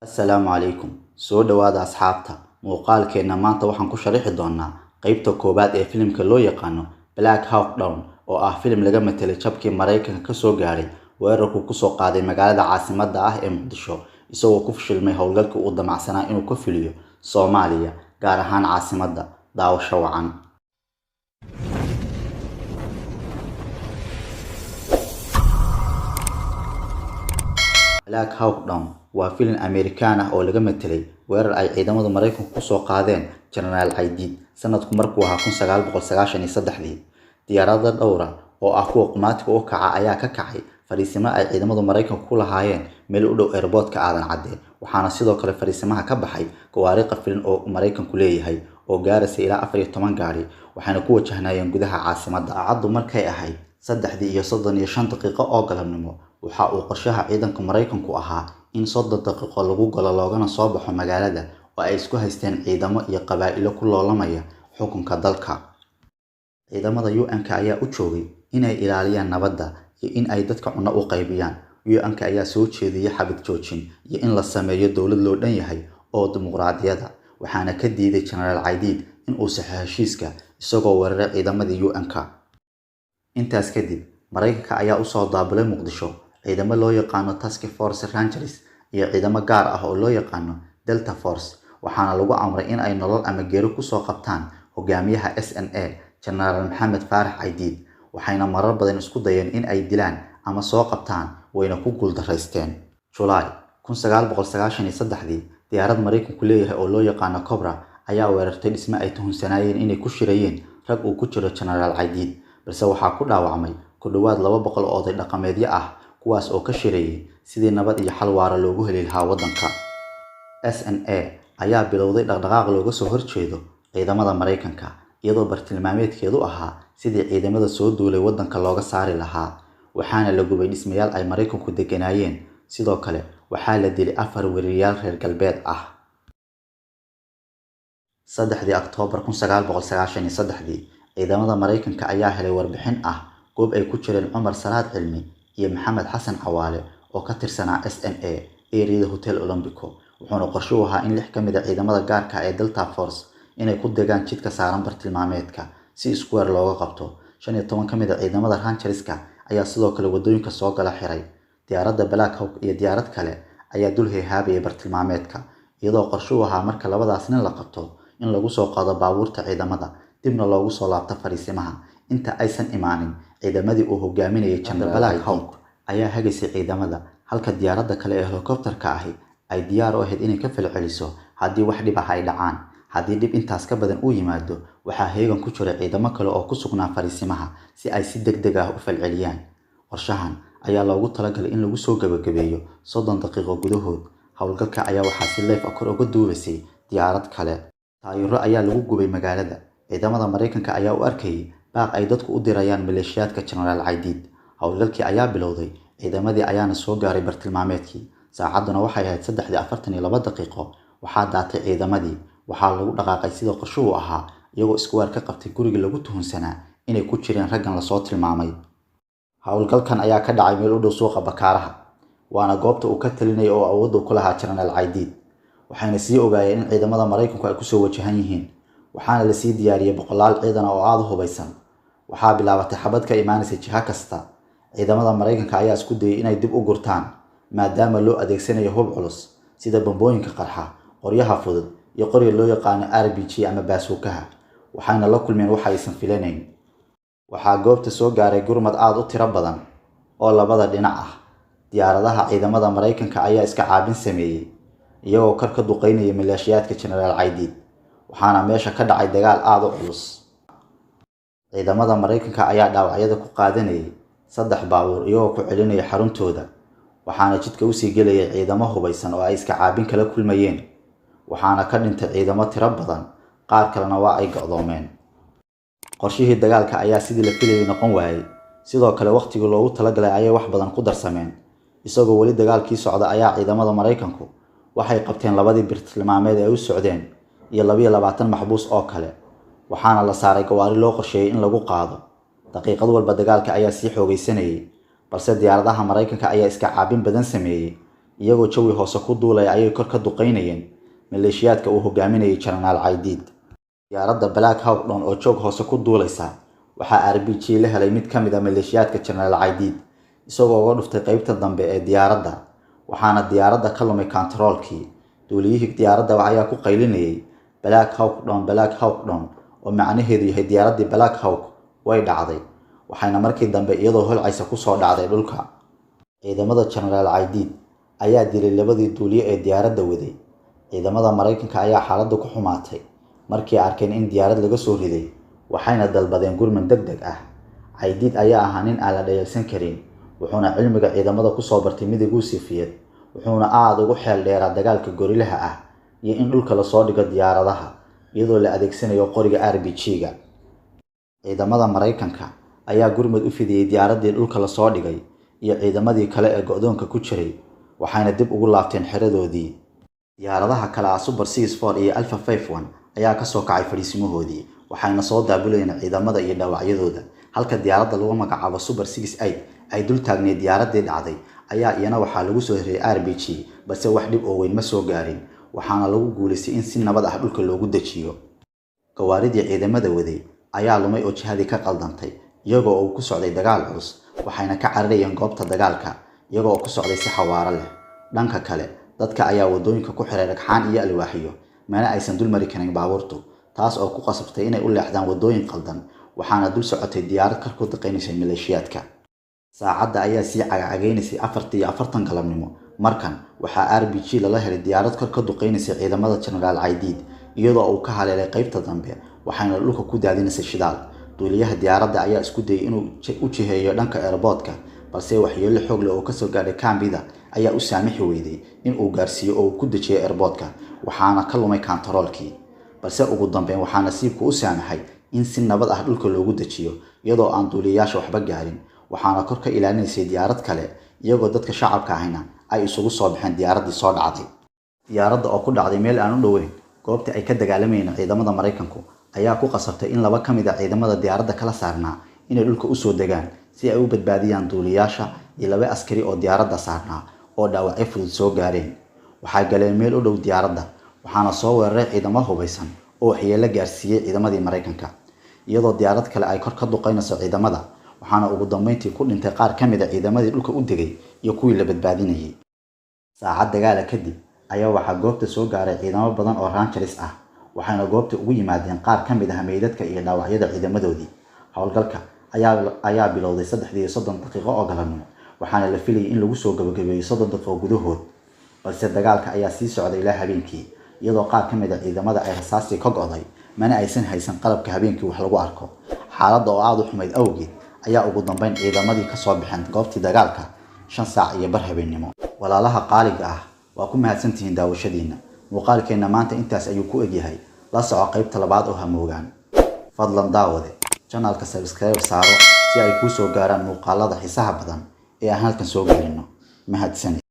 Assalaamu calaykum. Soo dhawaada asxaabta. Muuqaalkeena maanta waxaan ku sharixi doonaa qaybta koobaad ee filimka loo yaqaano Black Hawk Down oo ah filim laga metelay jabkii Mareykanka ka soo gaaray weerarku ku soo qaaday magaalada caasimadda ah ee Muqdisho isagoo ku fashilmay howlgalka uu damacsanaa inuu ka fuliyo Soomaaliya gaar ahaan caasimadda. Daawasho wacan. Black Hawk Down waa filim Amerikaan ah oo laga metelay weerar ay ciidamada Mareykanku ku soo qaadeen General Aidid sanadku markuu ahaa 1993. Diyaarado dhowr ah oo ah kuwa qumaatika u kaca ayaa ka kacay fariisimo ay ciidamada Mareykanku ku lahaayeen meel u dhow airport-ka Aadan Cadde, waxaana sidoo kale fariisimaha ka baxay gawaari qafilin oo Mareykanku leeyahay oo gaaraysa ilaa 14 gaari, waxaana ku wajahnayeen gudaha caasimadda. Saacadu markay ahayd 3:35 daqiiqo oo galabnimo, waxa uu qorshaha ciidanka Mareykanku ahaa in 30 daqiiqo lagu galo loogana soo baxo magaalada oo ay isku haysteen ciidamo iyo qabaa'ilo ku loolamaya xukunka dalka. Ciidamada UN-ka ayaa u joogay inay ilaaliyaan nabadda iyo in ay dadka cunno u qaybiyaan. UN-ka ayaa soo jeediyay xabad joojin iyo in la sameeyo dowlad loo dhan yahay oo dimuqraadiyada, waxaana ka diiday General Aidid in uu saxo heshiiska isagoo weeraray ciidamadii UN-ka. Intaas kadib, Mareykanka ayaa u soo daabulay Muqdisho ciidamo loo yaqaano Task Force Rangers iyo ciidamo gaar ah oo loo yaqaano Delta Force, waxaana lagu amray in ay nolol ama geeri ku soo qabtaan hogaamiyaha SNA General Maxamed Faarax Aidid, waxayna marar badan isku dayeen in ay dilaan ama soo qabtaan wayna ku guuldareysteen. July 1993, diyaarad Mareykanku leeyahay oo loo yaqaano Cobra ayaa weerartay dhisme ay tuhunsanaayeen inay ku shirayeen rag uu ku jiro General Aidid, balse waxaa ku dhaawacmay ku dhawaad 200 oday dhaqameedyo ah kuwaas oo ka shirayay sidii nabad iyo xal waara loogu heli lahaa waddanka. SNA ayaa bilowday dhaqdhaqaaq looga soo horjeedo ciidamada Mareykanka, iyadoo bartilmaameedkeedu ahaa sidii ciidamada soo duulay waddanka looga saari lahaa, waxaana la gubay dhismayaal ay Mareykanku degganaayeen. Sidoo kale waxaa la dilay 4 weeraryaal reer galbeed ah. 3 Oktoobar 1993, ciidamada Mareykanka ayaa helay warbixin ah goob ay ku jireen Cumar Salaad Cilmi iyo Maxamed Xasan Cawaale oo ka tirsanaa SNA ereyada Hotel Olympico, wuxuuna qorshe u ahaa in 6 ka mid ah ciidamada gaarka ah ee Delta Force inay ku degaan jidka saaran bartilmaameedka si isku weer looga qabto. 15 ka mid ah ciidamada Rangerska ayaa sidoo kale wadooyinka soo gala xiray. Diyaaradda Black Hawk iyo diyaarad kale ayaa dul heehaabaya bartilmaameedka, iyadoo qorshe u ahaa marka labadaas nin la qabto in lagu soo qaado baabuurta ciidamada dibna loogu soo laabto fariisimaha inta aysan imaanin ciidamadii uu hogaaminayay General Black Hawk ayaa hagaysay ciidamada, halka diyaaradda kale ee helicopter-ka ahi ay diyaar u ahayd inay ka falceliso haddii wax dhib ah ay dhacaan. Haddii dhib intaas ka badan uu yimaado, waxaa heegan ku jira ciidamo kale oo ku sugnaa fariisimaha si ay si degdeg ah u falceliyaan. Qorshahan ayaa loogu talagalay in lagu soo gabagabeeyo 30 daqiiqo gudahood. Howlgalka ayaa waxaa si leef ah kor uga duubaysay diyaarad kale. Taayiro ayaa lagu gubay magaalada. Ciidamada Mareykanka ayaa u arkayay baaq ay dadku u dirayaan maleeshiyaadka General Aidid. Howlgalkii ayaa bilowday, ciidamadii ayaana soo gaaray bartilmaameedkii. Saacaduna waxay ahayd 3:42 daqiiqo. Waxaa daatay ciidamadii, waxaa lagu dhaqaaqay sida qorshuhu ahaa, iyagoo isku weer ka qabtay guriga lagu tuhunsanaa inay ku jireen raggan la soo tilmaamay. Howlgalkan ayaa ka dhacay meel u dhow suuqa Bakaaraha, waana goobta uu ka talinayay oo awood u ku lahaa General Aidid. Waxayna sii ogaayeen in ciidamada Mareykanku ay ku soo wajahan yihiin, waxaana la sii diyaariyay boqolaal ciidan oo aad u hubeysan. Waxaa bilaabatay xabad ka imaanaysa jiha kasta. Ciidamada Mareykanka ayaa isku dayay inay dib u gurtaan maadaama loo adeegsanayo hub culus sida bambooyinka qarxa, qoryaha fudud iyo qoryo loo yaqaano RPG ama baasuukaha, waxayna la kulmeen wax aysan filanayn. Waxaa goobta soo gaaray gurmad aad u tiro badan oo labada dhinac ah. Diyaaradaha ciidamada Mareykanka ayaa iska caabin sameeyay, iyagoo kor ka duqeynaya maleeshiyaadka General Aidid, waxaana meesha ka dhacay dagaal aad u culus. Ciidamada Mareykanka ayaa dhaawacyada ku qaadanayay 3 baabuur iyagoo ku celinaya xaruntooda, waxaana jidka u sii gelayay ciidamo hubeysan oo ay iska caabin kala kulmayeen, waxaana ka dhintay ciidamo tiro badan, qaar kalena waa ay go'doomeen. Qorshihii dagaalka ayaa sidii la filayay noqon waayay, sidoo kale waqtigii loogu talagalay ayay wax badan ku darsameen. Isagoo weli dagaalkii socda ayaa ciidamada Mareykanku waxay qabteen 2 bartilmaameed ee u socdeen iyo 22 maxbuus oo kale, waxaana la saaray gawaari loo qorsheeyay in lagu qaado. Daqiiqad walba dagaalka ayaa sii xoogaysanayay, balse diyaaradaha Mareykanka ayaa iska caabin badan sameeyay. iyagoo jawi hoose ku duulaya ayay kor ka duqeynayeen maleeshiyaadka uu hogaaminayay Generaal Caydiid. Diyaaradda Black Hawk Down oo joog hoose ku duulaysa waxaa RPG la helay mid ka mid ah maleeshiyaadka Generaal Caydiid isagoo uga dhuftay qaybta dambe ee diyaaradda, waxaana diyaaradda ka lumay kantaroolkii. duuliyihii diyaaradda ayaa ku qaylinayay Black Hawk Down oo macnaheedu yahay diyaaraddii Black Hawk way dhacday, waxayna markii dambe iyadoo holcaysa ku soo dhacday dhulka. Ciidamada Generaal Caydiid ayaa dilay labadii duuliye ee diyaaradda waday. Ciidamada Mareykanka ayaa xaaladdu ku xumaatay markii ay arkeen in diyaarad laga soo riday, waxayna dalbadeen gurmad degdeg ah. Caydiid ayaa ahaa nin aan la dhayalsan karin, wuxuuna cilmiga ciidamada ku soo bartay midowgii Sofiyeed, wuxuuna aad ugu xeel dheeraa dagaalka gorillaha ah iyo in dhulka la soo dhigo diyaaradaha iyadoo la adeegsanayo qoriga RPG-ga. Ciidamada Mareykanka ayaa gurmad u fidiyay diyaaraddii dhulka la soo dhigay iyo ciidamadii kale ee go'doonka ku jiray, waxayna dib ugu laabteen xeradoodii. Diyaaradaha kale ah Super 64 iyo Alpha 51 ayaa ka soo kacay fariisimahoodii, waxayna soo daabulayeen ciidamada iyo dhaawacyadooda, halka diyaaradda lagu magacaabo Super 68 ay dul taagneed diyaaraddii dhacday ayaa iyana waxaa lagu soo xiray RPG, balse wax dhib oo weyn ma soo gaarin, waxaana lagu guuleystay in si nabad ah dhulka loogu dejiyo. Gawaaridii ciidamada waday ayaa lumay oo jihadii ka qaldantay, iyagoo uu ku socday dagaal culus, waxayna ka cararayeen goobta dagaalka iyagoo ku socday si xawaare leh. Dhanka kale, dadka ayaa wadooyinka ku xiray dhagxaan iyo alwaaxyo, mana aysan dul mari karin baabuurtu, taas oo ku qasabtay inay u leexdaan wadooyin qaldan, waxaana dul socotay diyaarad kor ku duqeynaysay maleeshiyaadka. Saacadda ayaa sii cagacageynaysay 4:40 galabnimo. Markan waxaa RPG lala helay diyaarad kor ka duqeynaysay ciidamada Generaal Caydiid iyadoo uu ka haleelay qaybta dambe, waxayna dhulka ku daadinaysay shidaal. duuliyaha diyaaradda ayaa isku dayay inuu u jiheeyo dhanka airportka, balse waxyeello xoog leh oo ka soo gaadhay kaambida ayaa u saamixi weyday in uu gaarsiiyo oo uu ku dejiyo airportka, waxaana ka lumay kantaroolkii. balse ugu dambeyn waxaa nasiibku u saamaxay in si nabad ah dhulka loogu dejiyo iyadoo aan duuliyayaasha waxba gaarin, waxaana kor ka ilaalinaysay diyaarad kale iyagoo dadka shacabka ahina ay isugu soo baxeen diyaaraddii soo dhacday. Diyaaradda oo ku dhacday meel aan u dhoweyn goobtii ay ka dagaalamayeen ciidamada Mareykanku ayaa ku qasabtay in laba ka mid ah ciidamada diyaaradda kala saarnaa inay dhulka u soo degaan si ay u badbaadiyaan duuliyayaasha iyo laba askari oo diyaaradda saarnaa oo dhaawacyo fudud soo gaareen. Waxay galeen meel u dhow diyaaradda, waxaana soo weeraray ciidamo hubeysan oo waxyeello gaarsiiyay ciidamadii Mareykanka, iyadoo diyaarad kale ay kor ka duqeynayso ciidamada, waxaana ugu dambeyntii ku dhintay qaar ka mid ah ciidamadii dhulka u degay iyo kuwii la badbaadinayay. Saacad dagaal kadib ayaa waxaa goobta soo gaaray ciidamo badan oo Rangers ah, waxayna goobta ugu yimaadeen qaar ka mid ah meydadka iyo dhaawacyada ciidamadoodii. Howlgalka ayaa bilowday 3:30 daqiiqo oo galabnimo, waxaana la filayay in lagu soo gabagabeeyo 30 daqiiqo gudahood, balse dagaalka ayaa sii socday ilaa habeenkii, iyadoo qaar ka mid ah ciidamada ay rasaastii ka go'day, mana aysan haysan qalabka habeenkii wax lagu arko. Xaaladda oo aad u xumayd awgeed ayaa ugu dambeyn ciidamadii ka soo baxeen goobtii dagaalka 5 saac iyo bar habeenimo. Walaalaha qaaliga ah, waa ku mahadsantihiin daawashadiina. Muuqaalkeena maanta intaas ayuu ku egyahay. La soco qaybta labaad oo hamoogaan. Fadlan daawade channelka subscribe saaro si ay kuu soo gaaraan muuqaalada xiisaha badan ee aan halkan soo gelino. Mahadsanid.